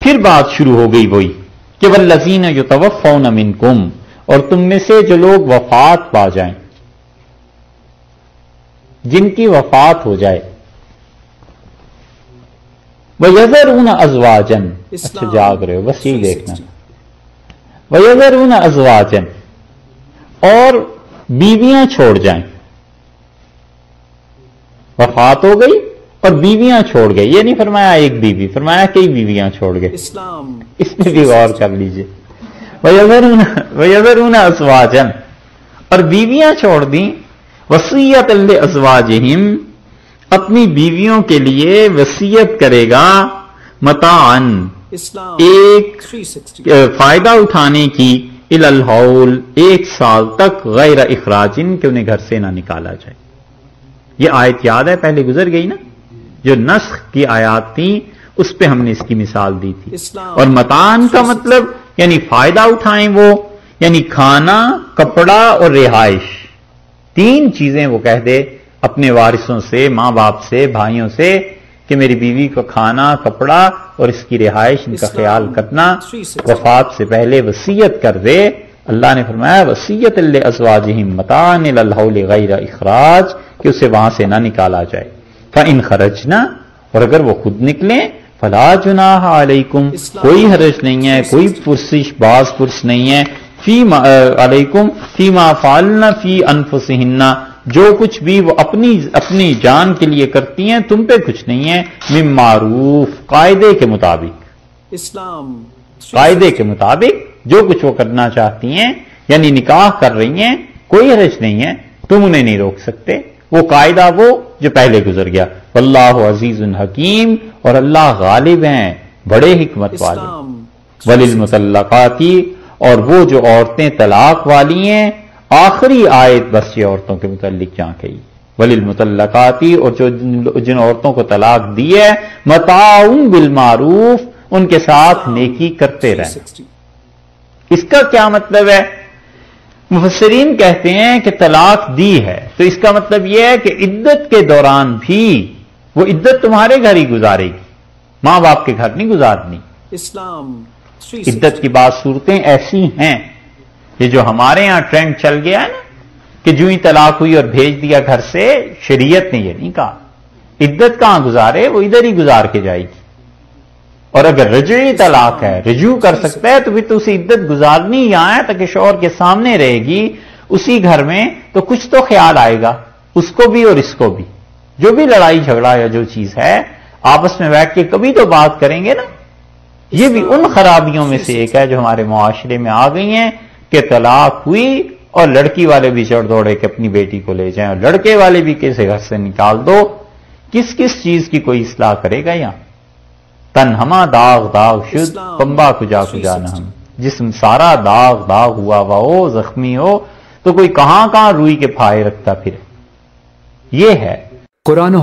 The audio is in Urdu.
پھر بات شروع ہو گئی وہی کہ والذین یتوفون منکم، اور تم میں سے جو لوگ وفات پا جائیں، جن کی وفات ہو جائے، وَيَذَرُونَ أَزْوَاجًا، اچھا جاگ رہے ہو بس یہی دیکھنا، وَيَذَرُونَ أَزْوَاجًا، اور بیویاں چھوڑ جائیں، وفات ہو گئی اور بیویاں چھوڑ گئے، یہ نہیں فرمایا ایک بیوی، فرمایا کئی بیویاں چھوڑ گئے، اس میں بھی غور کر لیجئے، وَيَذَرُونَ أَزْوَاجًا، اور بیویاں چھوڑ دیں، وصیۃ لِأَزْوَاجِهِمْ، اپنی بیویوں کے لیے وصیت کرے گا، متاعًا، ایک فائدہ اٹھانے کی، الی الحول، ایک سال تک، غیر اخراجن، کہ انہیں گھر سے نہ نکالا جائے۔ یہ آیت یاد ہے پہلے گزر گئی نا، جو نسخ کی آیات تھیں اس پہ ہم نے اس کی مثال دی تھی۔ اور متاعًا کا مطلب یعنی فائدہ اٹھائیں وہ، یعنی کھانا، کپڑا اور رہائش، تین چیزیں وہ کہہ دے اپنے وارثوں سے، ماں باپ سے، بھائیوں سے، کہ میری بیوی کو کھانا، کپڑا اور اس کی رہائش، ان کا خیال کرنا، وفات سے پہلے وصیت کر دے۔ اللہ نے فرمایا وصیۃ لازواجہم متاعا الی الحول غیر اخراج، کہ اسے وہاں سے نہ نکالا جائے۔ فإن خرجنا، اور اگر وہ خود نکلیں، فلا جناح علیکم، کوئی حرج نہیں ہے، کوئی پرسش باز پرس نہیں ہے، علیکم فیما فعلن فی انفسہن، جو کچھ بھی وہ اپنی جان کے لیے کرتی ہیں تم پہ کچھ نہیں ہے، من معروف، قاعدے کے مطابق، قاعدے کے مطابق جو کچھ وہ کرنا چاہتی ہیں، یعنی نکاح کر رہی ہیں، کوئی حرج نہیں ہے، تم انہیں نہیں روک سکتے، وہ قاعدہ وہ جو پہلے گزر گیا۔ واللہ عزیز حکیم، اور اللہ غالب ہیں، بڑے حکمت والے۔ وللمطلقات، اور وہ جو عورتیں طلاق والی ہیں، آخری آیت بس یہ عورتوں کے متعلق جہاں کہی، وللمطلقات، اور جن عورتوں کو طلاق دی ہے، متاع بالمعروف، ان کے ساتھ نیکی کرتے رہیں۔ اس کا کیا مطلب ہے؟ مفسرین کہتے ہیں کہ طلاق دی ہے تو اس کا مطلب یہ ہے کہ عدت کے دوران بھی وہ عدت تمہارے گھر ہی گزارے گی، ماں باپ کے گھر نہیں گزارنی۔ عدت کی بعض صورتیں ایسی ہیں، یہ جو ہمارے ہاں ٹرینڈ چل گیا ہے نا کہ جو ہی طلاق ہوئی اور بھیج دیا گھر سے، شریعت نے یہ نہیں کہا عدت کہاں گزارے، وہ ادھر ہی گزار کے جائے گی۔ اور اگر رجعی طلاق ہے، رجوع کر سکتا ہے، تو پھر تو اسے عدت گزارنی یہاں ہے تاکہ شوہر کے سامنے رہے گی اسی گھر میں، تو کچھ تو خیال آئے گا اس کو بھی اور اس کو بھی، جو بھی لڑائی جھگڑا یا جو چیز ہے آپس میں بیٹھ کے کبھی تو بات کریں گے نا۔ یہ بھی ان خرابیوں میں سے ایک ہے جو ہمارے معاشرے میں آ گئی ہیں کہ طلاق ہوئی اور لڑکی والے بھی چڑھ دوڑے کہ اپنی بیٹی کو لے جائیں، اور لڑکے والے بھی کسی گھر سے نکال دو۔ کس چیز کی کوئی اصلاح کرے گا یہاں؟ تن ہما داغ داغ شد، پمبا کجا کجا نہ ہم، جسم سارا داغ داغ ہوا ہو، زخمی ہو، تو کوئی کہاں روئی کے پھائے رکھتا پھر، یہ ہے قرآن